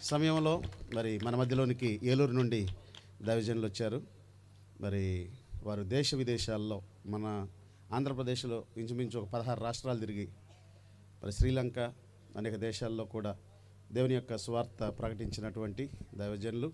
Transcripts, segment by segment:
సమయంలో మరి మన మధ్యలోనికి ఏలూరు నుండి దైవజనులు వచ్చారు. మరి వారు దేశ విదేశాల్లో మన ఆంధ్రప్రదేశ్లో ఇంచుమించు ఒక 16 రాష్ట్రాలు తిరిగి మరి శ్రీలంక అనేక దేశాల్లో కూడా దేవుని యొక్క సువార్త ప్రకటించినటువంటి దైవజనులు.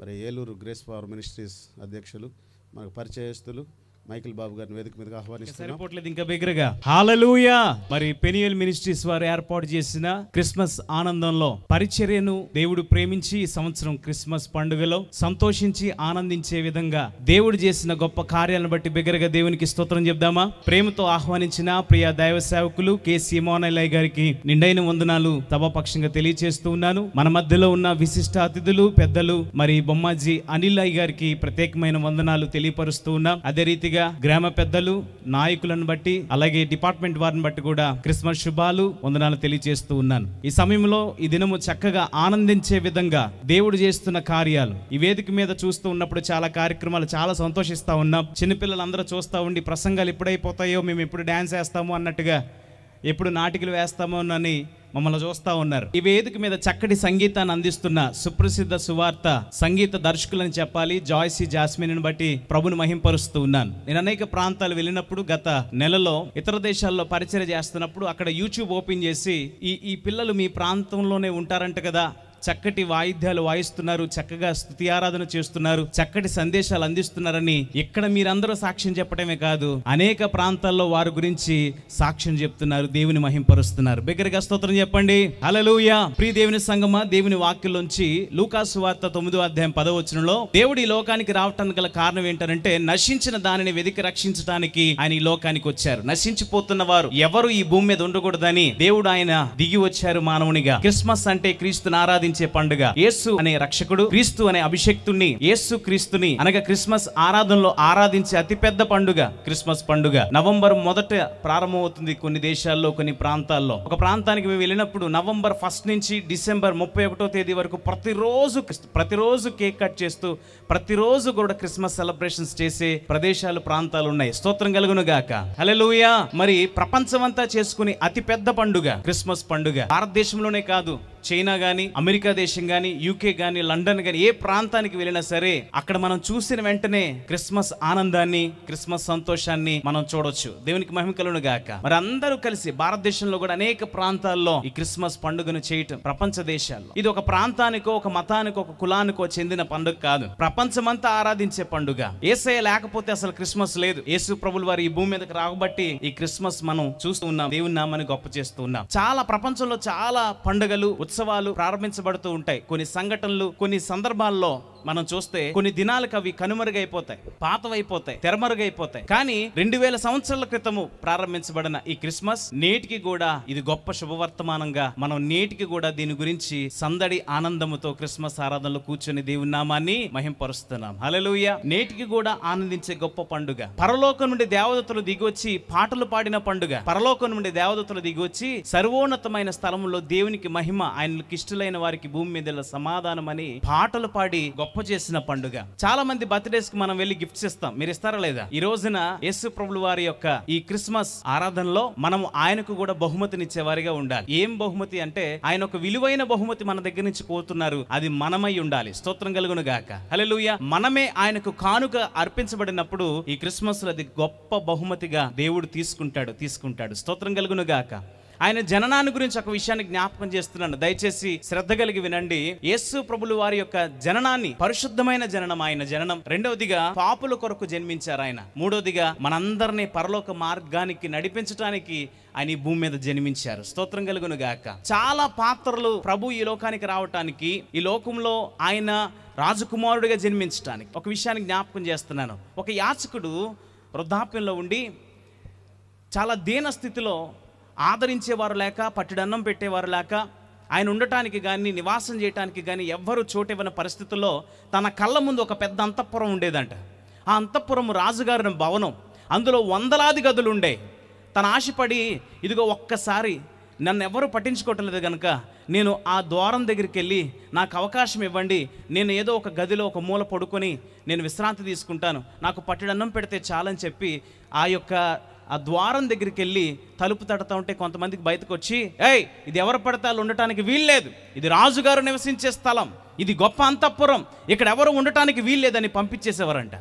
మరి ఏలూరు గ్రేస్ పవర్ మినిస్ట్రీస్ అధ్యక్షులు, మనకు పరిచయస్తులు మైకిల్ బాబు గారిని వేదిక మీదగా ఆహ్వానిస్తున్నాం. సరిపోట్లేదు ఇంకా బిగ్గరగా హల్లెలూయా. మరి పెనియల్ మినిస్ట్రీస్ వారు ఏర్పాటు చేసిన క్రిస్మస్ ఆనందంలో పరిచర్యను దేవుడు ప్రేమించి ఈ సంవత్సరం క్రిస్మస్ పండుగలో సంతోషించి ఆనందించే విధంగా దేవుడు చేసిన గొప్ప కార్యాలను బట్టి బిగ్గరగా దేవునికి స్తోత్రం చెప్దామా? ప్రేమతో ఆహ్వానించిన ప్రియ దైవ సేవకులు కె సీమోనయ్య గారికి నిండైన వందనాలు సభాపక్షంగా తెలియజేస్తూ ఉన్నాను. మన మధ్యలో ఉన్న విశిష్ట అతిథులు పెద్దలు మరి బొమ్మాజీ అనిల్ అయ్య గారికి ప్రత్యేకమైన వందనాలు తెలియపరుస్తూ ఉన్నాం. అదే రీతిగా గ్రామ పెద్దలు నాయకులను బట్టి అలాగే డిపార్ట్మెంట్ వారిని బట్టి కూడా క్రిస్మస్ శుభాలు వందనాలు తెలియజేస్తూ ఉన్నాను. ఈ సమయంలో ఈ దినము చక్కగా ఆనందించే విధంగా దేవుడు చేస్తున్న కార్యాలు ఈ వేదిక మీద చూస్తూ ఉన్నప్పుడు చాలా కార్యక్రమాలు చాలా సంతోషిస్తా ఉన్నాం. చిన్నపిల్లలు అందరూ చూస్తూ ఉండి ప్రసంగాలు ఎప్పుడైపోతాయో, మేము ఎప్పుడు డ్యాన్స్ వేస్తామో అన్నట్టుగా, ఎప్పుడు నాటికలు వేస్తామో అని మమ్మల్ని చూస్తూ ఉన్నారు. ఈ వేదిక మీద చక్కటి సంగీతాన్ని అందిస్తున్న సుప్రసిద్ధ సువార్త సంగీత దర్శకులని చెప్పాలి, జాయ్సీ జాస్మిన్ బట్టి ప్రభుని మహింపరుస్తూ ఉన్నాను. నేను అనేక ప్రాంతాలు వెళ్ళినప్పుడు గత నెలలో ఇతర దేశాల్లో పరిచయం చేస్తున్నప్పుడు అక్కడ యూట్యూబ్ ఓపెన్ చేసి ఈ పిల్లలు మీ ప్రాంతంలోనే ఉంటారంట కదా, చక్కటి వాయిద్యాలు వాయిస్తున్నారు, చక్కగా స్తుతి ఆరాధన చేస్తున్నారు, చక్కటి సందేశాలు అందిస్తున్నారని ఇక్కడ మీరందరూ సాక్ష్యం చెప్పడమే కాదు అనేక ప్రాంతాల్లో వారి గురించి సాక్ష్యం చెప్తున్నారు, దేవుని మహింపరుస్తున్నారు. బిగ్గరగా స్తోత్రం చెప్పండి. హల్లెలూయా. ప్రియ దేవుని సంగమా, దేవుని వాక్యంలోంచి లూకాసు వార్త 9వ అధ్యాయం 10వ వచనంలో దేవుడు ఈ లోకానికి రావటానికి గల కారణం ఏంటంటే నశించిన దానిని వెదికి రక్షించడానికి ఆయన ఈ లోకానికి వచ్చారు. నశించిపోతున్న వారు ఎవరు ఈ భూమి మీద ఉండకూడదని దేవుడు ఆయన దిగి వచ్చారు మానవునిగా. క్రిస్మస్ అంటే క్రీస్తుని ఆరాధించే పండుగ. యేసు అనే రక్షకుడు, క్రీస్తు అనే అభిషేక్తుని, యేసు క్రీస్తుని అనగా క్రిస్మస్ ఆరాధనలో ఆరాధించే అతిపెద్ద పండుగ క్రిస్మస్ పండుగ. నవంబర్ 1 ప్రారంభమవుతుంది కొన్ని దేశాల్లో, కొన్ని ప్రాంతాల్లో. ఒక ప్రాంతానికి మేము వెళ్ళినప్పుడు నవంబర్ 1 నుంచి డిసెంబర్ 31వ తేదీ వరకు ప్రతిరోజు కేక్ కట్ చేస్తూ ప్రతిరోజు కూడా క్రిస్మస్ సెలబ్రేషన్స్ చేసే ప్రదేశాలు, ప్రాంతాలు ఉన్నాయి. స్తోత్రం కలుగును గాక. హల్లెలూయా. మరి ప్రపంచమంతా చేసుకునే అతిపెద్ద పండుగ క్రిస్మస్ పండుగ. భారతదేశంలోనే కాదు, చైనా గాని, అమెరికా దేశం గాని, యూకే గాని, లండన్ గాని, ఏ ప్రాంతానికి వెళ్ళినా సరే అక్కడ మనం చూసిన వెంటనే క్రిస్మస్ ఆనందాన్ని, క్రిస్మస్ సంతోషాన్ని మనం చూడొచ్చు. దేవునికి మహిమ కలుగును గాక. మరి అందరూ కలిసి భారతదేశంలో కూడా అనేక ప్రాంతాల్లో ఈ క్రిస్మస్ పండుగను చేయటం, ప్రపంచ దేశాల్లో ఇది ఒక ప్రాంతానికో, ఒక మతానికో, ఒక కులానికో చెందిన పండుగ కాదు, ప్రపంచమంతా ఆరాధించే పండుగ. యేసయ్య లేకపోతే అసలు క్రిస్మస్ లేదు. యేసు ప్రభులు వారు ఈ భూమి మీదకి రాబట్టి ఈ క్రిస్మస్ మనం చూస్తూ ఉన్నాం, దేవుని నామాన్ని గొప్ప చేస్తూ ఉన్నాం. చాలా ప్రపంచంలో చాలా పండుగలు, ఉత్సవాలు ప్రారంభించబడుతూ ఉంటాయి. కొన్ని సంఘటనలు, కొన్ని సందర్భాల్లో మనం చూస్తే కొన్ని దినాలకు అవి కనుమరుగైపోతాయి, పాతవైపోతాయి, తెరమరుగైపోతాయి. కానీ 2000 సంవత్సరాల క్రితము ప్రారంభించబడిన ఈ క్రిస్మస్ నేటికి కూడా ఇది గొప్ప శుభవర్తమానంగా మనం నేటికి కూడా దీని గురించి సందడి ఆనందముతో క్రిస్మస్ ఆరాధనలో కూర్చొని దేవుని నామాన్ని మహింపరుస్తున్నాం. హల్లెలూయా. నేటికి కూడా ఆనందించే గొప్ప పండుగ. పరలోకం నుండి దేవదూతలు దిగివచ్చి పాటలు పాడిన పండుగ. పరలోకం నుండి దేవదూతలు దిగివచ్చి సర్వోన్నతమైన స్థలములో దేవునికి మహిమ, ఆయనకి ఇష్టలైన వారికి భూమి మీద సమాధానం అని పాటలు పాడి గొప్ప చేసిన పండుగ. చాలా మంది బర్త్డేస్ కి మనం వెళ్ళి గిఫ్ట్స్ ఇస్తాం. మీరు ఇస్తారా లేదా? ఈ రోజున యేసు ప్రభుల వారి యొక్క ఈ క్రిస్మస్ ఆరాధనలో మనం ఆయనకు కూడా బహుమతినిచ్చే వారిగా ఉండాలి. ఏం బహుమతి అంటే ఆయన ఒక విలువైన బహుమతి మన దగ్గర నుంచి కోరుతున్నారు, అది మనమై ఉండాలి. స్తోత్రం కలుగును గాక. హల్లెలూయా. మనమే ఆయనకు కానుక అర్పించబడినప్పుడు ఈ క్రిస్మస్ అది గొప్ప బహుమతిగా దేవుడు తీసుకుంటాడు. స్తోత్రం కలుగును గాక. ఆయన జననాన్ని గురించి ఒక విషయాన్ని జ్ఞాపకం చేస్తున్నాను, దయచేసి శ్రద్ధ కలిగి వినండి. యేసు ప్రభులు వారి యొక్క జననాన్ని, పరిశుద్ధమైన జననం ఆయన జననం. రెండవదిగా పాపుల కొరకు జన్మించారు ఆయన. మూడవదిగా మనందరినీ పరలోక మార్గానికి నడిపించడానికి ఆయన ఈ భూమి మీద జన్మించారు. స్తోత్రం కలుగును గాక. చాలా పాత్రలు ప్రభు ఈ లోకానికి రావటానికి, ఈ లోకంలో ఆయన రాజకుమారుడిగా జన్మించడానికి ఒక విషయాన్ని జ్ఞాపకం చేస్తున్నాను. ఒక యాచకుడు వృద్ధాప్యంలో ఉండి చాలా దీన స్థితిలో, ఆదరించేవారు లేక, పట్టిడన్నం పెట్టేవారు లేక, ఆయన ఉండటానికి కానీ నివాసం చేయటానికి కానీ ఎవ్వరూ చోటివ్వని పరిస్థితుల్లో తన కళ్ళ ముందు ఒక పెద్ద అంతఃపురం ఉండేదంట. ఆ అంతఃపురం రాజుగారి భవనం. అందులో వందలాది గదులు ఉండే. తన ఆశపడి, ఇదిగో ఒక్కసారి నన్ను ఎవరు పట్టించుకోవటం లేదు కనుక నేను ఆ ద్వారం దగ్గరికి వెళ్ళి నాకు అవకాశం ఇవ్వండి, నేను ఏదో ఒక గదిలో ఒక మూల పడుకొని నేను విశ్రాంతి తీసుకుంటాను, నాకు పట్టిడన్నం పెడితే చాలని చెప్పి ఆ యొక్క ఆ ద్వారం దగ్గరికి వెళ్ళి తలుపు తడతా ఉంటే కొంతమందికి బయటకు వచ్చి, ఏయ్ ఇది ఎవరు పడతాలు ఉండటానికి వీల్లేదు, ఇది రాజుగారు నివసించే స్థలం, ఇది గొప్ప అంతఃపురం, ఇక్కడ ఎవరు ఉండటానికి వీల్లేదని పంపించేసేవారంట.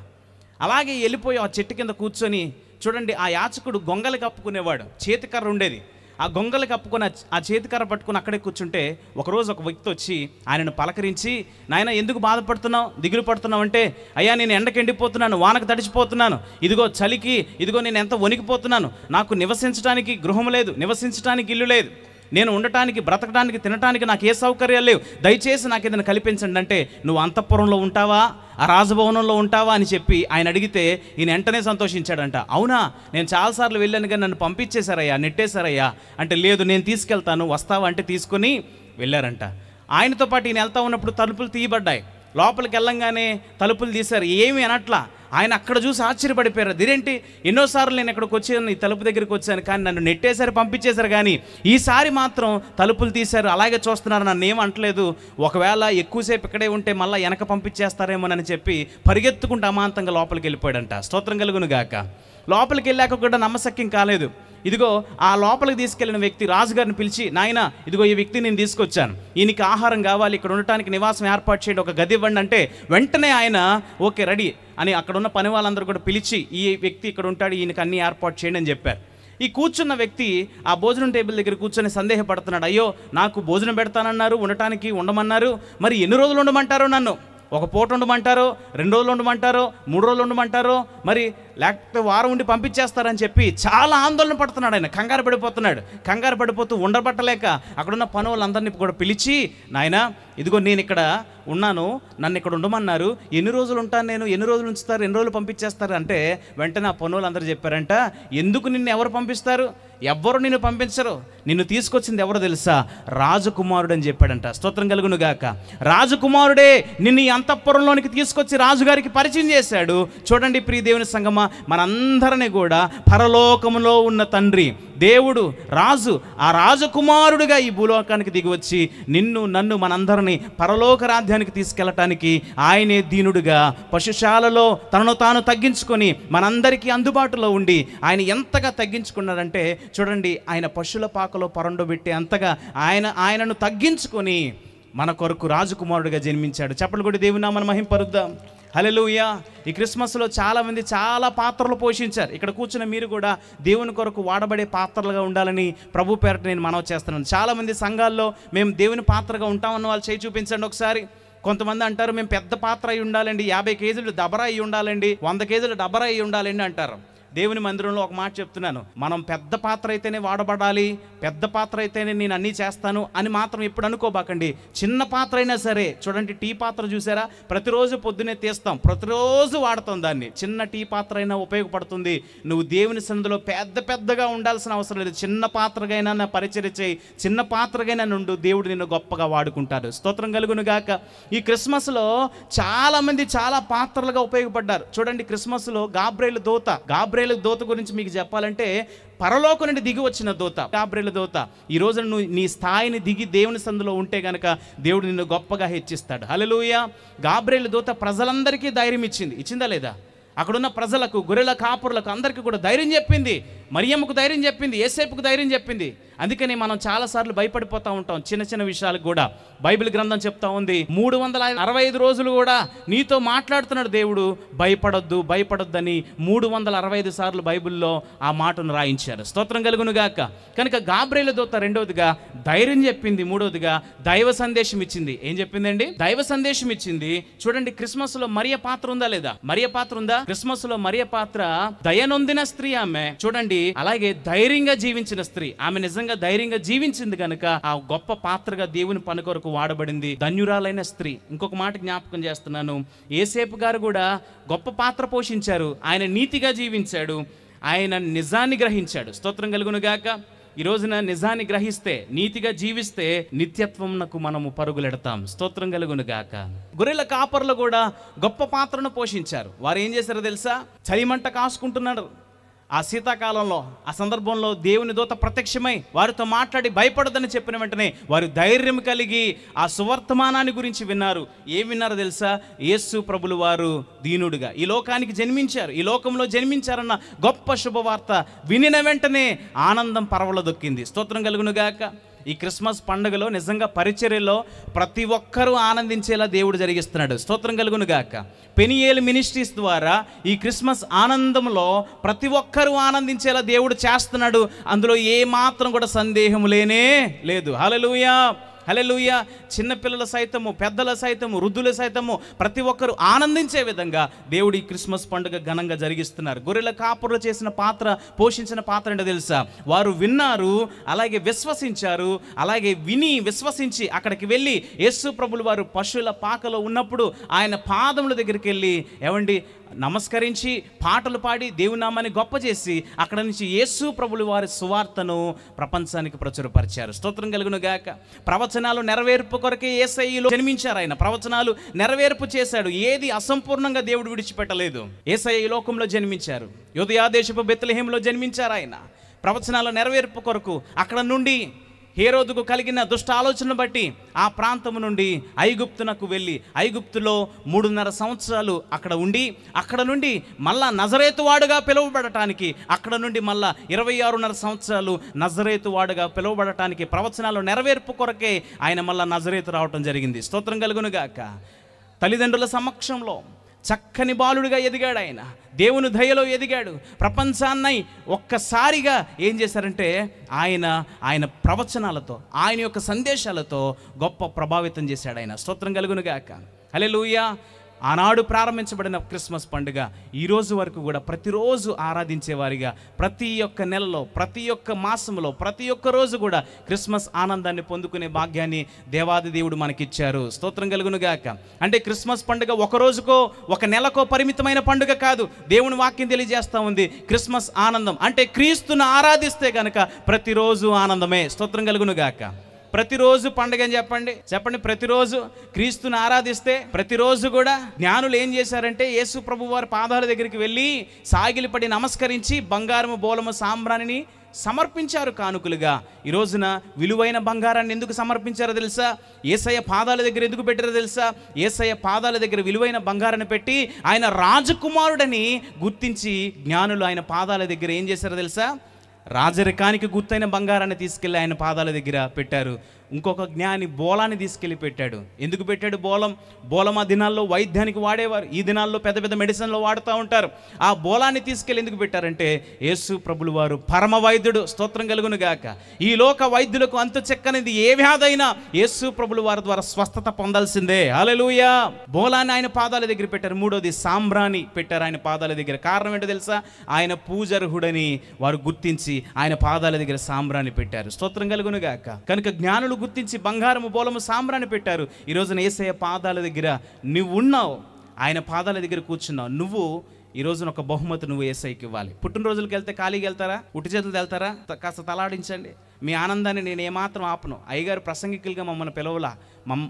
అలాగే వెళ్ళిపోయి ఆ చెట్టు కింద కూర్చొని చూడండి, ఆ యాచకుడు గొంగలి కప్పుకునేవాడు, చేతికర్ర ఉండేది, ఆ గొంగలి కప్పుకొని ఆ చేతికర్ర పట్టుకుని అక్కడే కూర్చుంటే ఒకరోజు ఒక వ్యక్తి వచ్చి ఆయనను పలకరించి, నాయన ఎందుకు బాధపడుతున్నావు, దిగులు పడుతున్నావు అంటే, అయ్యా నేను ఎండకి ఎండిపోతున్నాను, వానకు తడిచిపోతున్నాను, ఇదిగో చలికి ఇదిగో నేను ఎంత వణికిపోతున్నాను, నాకు నివసించడానికి గృహం లేదు, నివసించడానికి ఇల్లు లేదు, నేను ఉండటానికి బ్రతకడానికి తినటానికి నాకు ఏ సౌకర్యాలు లేవు, దయచేసి నాకు ఏదైనా కల్పించండి అంటే, నువ్వు అంతఃపురంలో ఉంటావా, ఆ రాజభవనంలో ఉంటావా అని చెప్పి ఆయన అడిగితే ఈయన వెంటనే సంతోషించాడంట. అవునా, నేను చాలాసార్లు వెళ్ళాను కానీ నన్ను పంపించేశారయ్యా, నెట్టేశారయ్యా అంటే, లేదు నేను తీసుకెళ్తాను, వస్తావా అంటే తీసుకొని వెళ్ళారంట. ఆయనతో పాటు ఈయన వెళ్తా ఉన్నప్పుడు తలుపులు తీయబడ్డాయి. లోపలికి వెళ్ళంగానే తలుపులు తీశారు, ఏమీ అనట్లా. ఆయన అక్కడ చూసి ఆశ్చర్యపడిపోయారు, ఇదేంటి ఎన్నోసార్లు నేను ఇక్కడికి వచ్చాను, ఈ తలుపు దగ్గరికి వచ్చాను కానీ నన్ను నెట్టేశారు, పంపించేశారు, కానీ ఈసారి మాత్రం తలుపులు తీశారు, అలాగే చూస్తున్నారు, నన్ను ఏం అంటలేదు, ఒకవేళ ఎక్కువసేపు ఇక్కడే ఉంటే మళ్ళీ వెనక పంపించేస్తారేమోనని చెప్పి పరిగెత్తుకుంటూ అమాంతంగా లోపలికి వెళ్ళిపోయాడంట. స్తోత్రం కలుగును గాక. లోపలికి వెళ్ళాక కూడా నమ్మశక్యం కాలేదు. ఇదిగో ఆ లోపలికి తీసుకెళ్లిన వ్యక్తి రాజుగారిని పిలిచి, నాయన ఇదిగో ఈ వ్యక్తిని నేను తీసుకొచ్చాను, ఈయనకి ఆహారం కావాలి, ఇక్కడ ఉండటానికి నివాసం ఏర్పాటు చేయండి, ఒక గది ఇవ్వండి అంటే వెంటనే ఆయన ఓకే రెడీ అని అక్కడ ఉన్న పని వాళ్ళందరూ కూడా పిలిచి, ఈ వ్యక్తి ఇక్కడ ఉంటాడు, ఈయనకి అన్ని ఏర్పాటు చేయండి అని చెప్పారు. ఈ కూర్చున్న వ్యక్తి ఆ భోజనం టేబుల్ దగ్గర కూర్చొని సందేహపడుతున్నాడు, అయ్యో నాకు భోజనం పెడతానన్నారు, ఉండటానికి ఉండమన్నారు, మరి ఎన్ని రోజులు ఉండమంటారో, నన్ను ఒక పూట ఉండమంటారో, 2 రోజులు ఉండమంటారో, 3 రోజులు ఉండమంటారో, మరి లేకపోతే వారం ఉండి పంపించేస్తారని చెప్పి చాలా ఆందోళన పడుతున్నాడు. ఆయన కంగారు పడిపోతున్నాడు. కంగారు పడిపోతూ ఉండబట్టలేక అక్కడున్న పని వాళ్ళందరినీ కూడా పిలిచి, నాయన ఇదిగో నేను ఇక్కడ ఉన్నాను, నన్ను ఇక్కడ ఉండమన్నారు, ఎన్ని రోజులు ఉంటాను నేను, ఎన్ని రోజులు ఉంచుతారు, ఎన్ని రోజులు పంపించేస్తారు అంటే వెంటనే ఆ పని వాళ్ళందరూ చెప్పారంట, ఎందుకు నిన్ను ఎవరు పంపిస్తారు, ఎవ్వరు నిన్ను పంపించరు, నిన్ను తీసుకొచ్చింది ఎవరో తెలుసా, రాజకుమారుడు అని చెప్పాడంట. స్తోత్రం కలుగును గాక. రాజకుమారుడే నిన్ను ఈ అంతఃపురంలోనికి తీసుకొచ్చి రాజుగారికి పరిచయం చేశాడు. చూడండి ప్రియ దేవుని సంగమా, మనందరినీ కూడా పరలోకములో ఉన్న తండ్రి దేవుడు రాజు, ఆ రాజకుమారుడిగా ఈ భూలోకానికి దిగివచ్చి నిన్ను నన్ను మనందరినీ పరలోక రాజ్యానికి తీసుకెళ్ళటానికి ఆయనే దీనుడుగా పశుశాలలో తనను తాను తగ్గించుకొని మనందరికీ అందుబాటులో ఉండి, ఆయన ఎంతగా తగ్గించుకున్నాడంటే చూడండి, ఆయన పశువుల పాకలో పరండబెట్టి అంతగా ఆయనను తగ్గించుకొని మన కొరకు రాజకుమారుడిగా జన్మించాడు. చెప్పలు కూడా దేవుని నామమున మహింపరుద్దాం. హల్లెలూయా. ఈ క్రిస్మస్లో చాలామంది చాలా పాత్రలు పోషించారు. ఇక్కడ కూర్చున్న మీరు కూడా దేవుని కొరకు వాడబడే పాత్రలుగా ఉండాలని ప్రభు పేరట నేను మనవి చేస్తున్నాను. చాలామంది సంఘాల్లో మేము దేవుని పాత్రగా ఉంటామన్న వాళ్ళు చేయి చూపించండి ఒకసారి. కొంతమంది అంటారు మేము పెద్ద పాత్ర అయి ఉండాలండి, 50 కేజీలు డబరా అయి ఉండాలండి, 100 కేజీలు డబరా అయి ఉండాలండి అంటారు. దేవుని మందిరంలో ఒక మాట చెప్తున్నాను, మనం పెద్ద పాత్ర అయితేనే వాడబడాలి, పెద్ద పాత్ర అయితేనే నేను అన్నీ చేస్తాను అని మాత్రం ఎప్పుడు అనుకోబాకండి. చిన్న పాత్ర అయినా సరే, చూడండి టీ పాత్ర చూసారా, ప్రతిరోజు పొద్దునే తీస్తాం, ప్రతిరోజు వాడతాం దాన్ని. చిన్న టీ పాత్ర అయినా ఉపయోగపడుతుంది. నువ్వు దేవుని సన్నిధిలో పెద్దగా ఉండాల్సిన అవసరం లేదు. చిన్న పాత్రగైనా నా పరిచర్య చేయి, చిన్న పాత్రగైనా నుండు, దేవుడు నిన్ను గొప్పగా వాడుకుంటాడు. స్తోత్రం కలుగును గాక. ఈ క్రిస్మస్లో చాలామంది చాలా పాత్రలుగా ఉపయోగపడ్డారు. చూడండి, క్రిస్మస్లో గాబ్రియేలు దూత గురించి మీకు చెప్పాలంటే, పరలోకం నుండి దిగి వచ్చిన దూత గాబ్రియేలు దూత. ఈ రోజు నువ్వు నీ స్థాయిని దిగి దేవుని సందులో ఉంటే గనక దేవుడు నిన్ను గొప్పగా హెచ్చిస్తాడు. హల్లెలూయా. గాబ్రియేలు దూత ప్రజలందరికీ ధైర్యం ఇచ్చిందా లేదా? అక్కడున్న ప్రజలకు, గొర్రెల కాపురులకు అందరికీ కూడా ధైర్యం చెప్పింది. మరియమ్మకు ధైర్యం చెప్పింది, యేసేపుకు ధైర్యం చెప్పింది. అందుకని మనం చాలాసార్లు భయపడిపోతూ ఉంటాం చిన్న విషయాలకు కూడా. బైబిల్ గ్రంథం చెప్తా ఉంది, 365 రోజులు కూడా నీతో మాట్లాడుతున్నాడు దేవుడు, భయపడొద్దని 365 సార్లు బైబిల్లో ఆ మాటను రాయించారు. స్తోత్రం కలుగును గాక. కనుక గాబ్రియేలు దూత రెండవదిగా ధైర్యం చెప్పింది, మూడవదిగా దైవ సందేశం ఇచ్చింది. ఏం చెప్పిందండి? దైవ సందేశం ఇచ్చింది. చూడండి, క్రిస్మస్లో మరియ పాత్ర ఉందా లేదా? మరియ పాత్ర ఉందా? క్రిస్మస్లో మరియ పాత్ర దయనొందిన స్త్రీ ఆమె. చూడండి, అలాగే ధైర్యంగా జీవించిన స్త్రీ ఆమె. నిజంగా ధైర్యంగా జీవించింది కనుక ఆ గొప్ప పాత్రగా దేవుని పని కొరకు వాడబడింది. ధన్యురాలైన స్త్రీ. ఇంకొక మాట జ్ఞాపకం చేస్తున్నాను, యేసేపు గారు కూడా గొప్ప పాత్ర పోషించారు. ఆయన నీతిగా జీవించాడు, ఆయన నిజాన్ని గ్రహించాడు. స్తోత్రం కలుగును గాక. ఈ రోజున నిజాన్ని గ్రహిస్తే, నీతిగా జీవిస్తే నిత్యత్వంకు మనము పరుగులెడతాం. స్తోత్రం కలుగును గాక. గొర్రెల కాపర్లు కూడా గొప్ప పాత్రను పోషించారు. వారు ఏం చేశారో తెలుసా? చలిమంట కాసుకుంటున్నారు. ఆ శీతాకాలంలో ఆ సందర్భంలో దేవుని దూత ప్రత్యక్షమై వారితో మాట్లాడి భయపడదని చెప్పిన వెంటనే వారు ధైర్యం కలిగి ఆ సువర్తమానాన్ని గురించి విన్నారు. ఏం విన్నారో తెలుసా? యేసు ప్రభులు వారు దీనుడుగా ఈ లోకానికి జన్మించారు, ఈ లోకంలో జన్మించారన్న గొప్ప శుభవార్త వినిన వెంటనే ఆనందం పరవళదొక్కింది. స్తోత్రం కలుగునుగాక. ఈ క్రిస్మస్ పండుగలో నిజంగా పరిచర్యలో ప్రతి ఒక్కరూ ఆనందించేలా దేవుడు జరిగిస్తున్నాడు. స్తోత్రం కలుగునుగాక. పెనియేల్ మినిస్ట్రీస్ ద్వారా ఈ క్రిస్మస్ ఆనందంలో ప్రతి ఒక్కరూ ఆనందించేలా దేవుడు చేస్తున్నాడు. అందులో ఏమాత్రం కూడా సందేహం లేనే లేదు. హల్లెలూయా, హల్లెలూయా. చిన్నపిల్లల సైతము, పెద్దల సైతము, వృద్ధుల సైతము ప్రతి ఒక్కరు ఆనందించే విధంగా దేవుడు ఈ క్రిస్మస్ పండుగ ఘనంగా జరిగిస్తున్నారు. గొర్రెల కాపురులు చేసిన పాత్ర, పోషించిన పాత్ర ఏంటో తెలుసా? వారు విన్నారు, అలాగే విశ్వసించారు, అలాగే విని విశ్వసించి అక్కడికి వెళ్ళి యేసు ప్రభులు వారు పశువుల పాకలో ఉన్నప్పుడు ఆయన పాదముల దగ్గరికి వెళ్ళి ఏమండి నమస్కరించి పాటలు పాడి దేవుని నామాన్ని గొప్ప చేసి అక్కడ నుంచి యేసు ప్రభులు వారి సువార్తను ప్రపంచానికి ప్రచురపరిచారు. స్తోత్రం కలుగును గాక. ప్రవచనాలు నెరవేర్పు కొరకే యేసయ్యలో జన్మించారు. ఆయన ప్రవచనాలు నెరవేర్పు చేశాడు. ఏది అసంపూర్ణంగా దేవుడు విడిచిపెట్టలేదు. యేసయ్య ఈ లోకంలో జన్మించారు, యూదయ దేశపు బెత్లెహేములో జన్మించారు. ఆయన ప్రవచనాల నెరవేర్పు కొరకు అక్కడ నుండి హేరోదుకు కలిగిన దుష్ట ఆలోచనను బట్టి ఆ ప్రాంతము నుండి ఐగుప్తునకు వెళ్ళి ఐగుప్తులో 3.5 సంవత్సరాలు అక్కడ ఉండి అక్కడ నుండి మళ్ళా నజరేతు వాడుగా పిలువబడటానికి అక్కడ నుండి మళ్ళా 26.5 సంవత్సరాలు నజరేతు వాడుగా పిలువబడటానికి ప్రవచనాలు నెరవేర్పు కొరకే ఆయన మళ్ళా నజరేతు రావటం జరిగింది. స్తోత్రం కలుగునుగాక. తల్లిదండ్రుల సమక్షంలో చక్కని బాలుడిగా ఎదిగాడు. ఆయన దేవుని దయలో ఎదిగాడు. ప్రపంచాన్ని ఒక్కసారిగా ఏం చేశారంటే ఆయన ప్రవచనాలతో, ఆయన యొక్క సందేశాలతో గొప్ప ప్రభావితం చేశాడు ఆయన. స్తోత్రం కలుగునుగాక. హల్లెలూయా. ఆనాడు ప్రారంభించబడిన క్రిస్మస్ పండుగ ఈ రోజు వరకు కూడా ప్రతిరోజు ఆరాధించేవారిగా ప్రతి ఒక్క నెలలో, ప్రతి ఒక్క మాసంలో, ప్రతి ఒక్క రోజు కూడా క్రిస్మస్ ఆనందాన్ని పొందుకునే భాగ్యాన్ని దేవాది దేవుడు మనకిచ్చారు. స్తోత్రం కలుగునుగాక. అంటే క్రిస్మస్ పండుగ ఒక రోజుకో ఒక నెలకో పరిమితమైన పండుగ కాదు. దేవుని వాక్యం తెలియజేస్తూ ఉంది క్రిస్మస్ ఆనందం అంటే క్రీస్తును ఆరాధిస్తే కనుక ప్రతిరోజు ఆనందమే. స్తోత్రం కలుగునుగాక. ప్రతిరోజు పండుగ అని చెప్పండి. ప్రతిరోజు క్రీస్తుని ఆరాధిస్తే ప్రతిరోజు కూడా జ్ఞానులు ఏం చేశారంటే యేసు ప్రభు వారి పాదాల దగ్గరికి వెళ్ళి సాగిలిపడి నమస్కరించి బంగారము, బోలము, సాంబ్రాణిని సమర్పించారు కానుకలుగా. ఈ రోజున విలువైన బంగారాన్ని ఎందుకు సమర్పించారో తెలుసా? యేసయ్య పాదాల దగ్గర ఎందుకు పెట్టారో తెలుసా? యేసయ్య పాదాల దగ్గర విలువైన బంగారాన్ని పెట్టి ఆయన రాజకుమారుడని గుర్తించి జ్ఞానులు ఆయన పాదాల దగ్గర ఏం చేశారో తెలుసా? రాజరికానికి గుర్తైన బంగారాన్ని తీసుకెళ్ళి ఆయన పాదాల దగ్గర పెట్టారు. ఇంకొక జ్ఞాని బోలాన్ని తీసుకెళ్ళి పెట్టాడు. ఎందుకు పెట్టాడు బోలం? ఆ దినాల్లో వైద్యానికి వాడేవారు. ఈ దినాల్లో పెద్ద పెద్ద మెడిసిన్లో వాడుతూ ఉంటారు. ఆ బోలాన్ని తీసుకెళ్ళి ఎందుకు పెట్టారంటే యేసు ప్రభులు వారు పరమ వైద్యుడు. స్తోత్రం కలుగును గాక. ఈ లోక వైద్యులకు అంతు చెక్కనిది ఏ వ్యాధైనా యేసు ప్రభులు వారి ద్వారా స్వస్థత పొందాల్సిందే. హల్లెలూయా. బోలాన్ని ఆయన పాదాల దగ్గర పెట్టారు. మూడోది సాంబ్రాణి పెట్టారు ఆయన పాదాల దగ్గర. కారణం ఏంటో తెలుసా? ఆయన పూజార్హుడని వారు గుర్తించి ఆయన పాదాల దగ్గర సాంబ్రాణి పెట్టారు. స్తోత్రం కలుగును గాక. కనుక జ్ఞానులు గుర్తించి బంగారము, బోలము, సాంబ్రాన్ని పెట్టారు. ఈ రోజున యేసయ్య పాదాల దగ్గర నువ్వు ఉన్నావు, ఆయన పాదాల దగ్గర కూర్చున్నావు. నువ్వు ఈ రోజున ఒక బహుమతి నువ్వు యేసయ్యకి ఇవ్వాలి. పుట్టినరోజులకు వెళ్తే ఖాళీకి వెళ్తారా? ఉట్టి చేతులు వెళ్తారా? కాస్త తలాడించండి. మీ ఆనందాన్ని నేను ఏమాత్రం ఆపను. అయ్యగారు ప్రసంగికులుగా మమ్మల్ని పిలవలా.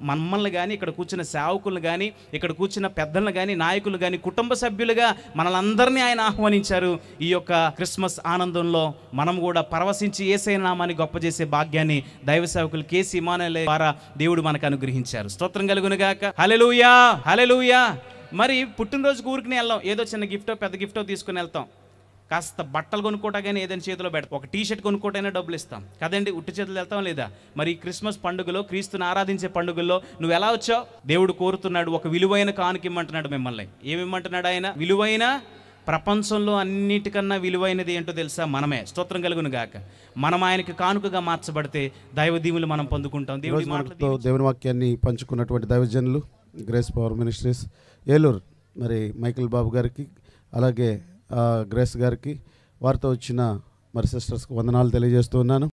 మమ్మల్ని కానీ, ఇక్కడ కూర్చున్న సేవకులను కానీ, ఇక్కడ కూర్చున్న పెద్దలను కానీ, నాయకులు కానీ, కుటుంబ సభ్యులుగా మనలందరినీ ఆయన ఆహ్వానించారు. ఈ యొక్క క్రిస్మస్ ఆనందంలో మనం కూడా పరవశించి యేసయ్య నామాన్ని గొప్ప చేసే భాగ్యాన్ని దైవ సేవకులు కేసీ ఇమానుయేల్ ద్వారా దేవుడు మనకు అనుగ్రహించారు. స్తోత్రం కలుగునుగాక. హల్లెలూయా, హల్లెలూయా. మరి పుట్టినరోజుకు ఊరికి వెళ్దాం, ఏదో చిన్న గిఫ్టో పెద్ద గిఫ్టో తీసుకుని వెళ్తాం. కాస్త బట్టలు కొనుక్కోటా కానీ ఏదైనా చేతిలో పెడతాం, ఒక టీషర్ట్ కొనుక్కోటైనా డబ్బులు ఇస్తాం కదండి. ఉట్టి చేతులు వెళ్తాం లేదా? మరి క్రిస్మస్ పండుగలో, క్రీస్తుని ఆరాధించే పండుగల్లో నువ్వు ఎలా వచ్చావు? దేవుడు కోరుతున్నాడు, ఒక విలువైన కానుక ఇమ్మంటున్నాడు మిమ్మల్ని. ఏమిమ్మంటున్నాడు ఆయన? విలువైన, ప్రపంచంలో అన్నిటికన్నా విలువైనది ఏంటో తెలుసా? మనమే. స్తోత్రం కలుగును గాక. మనం ఆయనకి కానుకగా మార్చబడితే దైవ దీవులు మనం పొందుకుంటాం. దేవుని వాక్యాన్ని పంచుకున్నటువంటి దైవజనులు గ్రేస్ పవర్ మినిస్ట్రీస్ ఏలూరు మరి మైకిల్ బాబు గారికి, అలాగే గ్రేస్ గారికి, వారితో వచ్చిన మరి సిస్టర్స్కి వందనాలు తెలియజేస్తూ ఉన్నాను.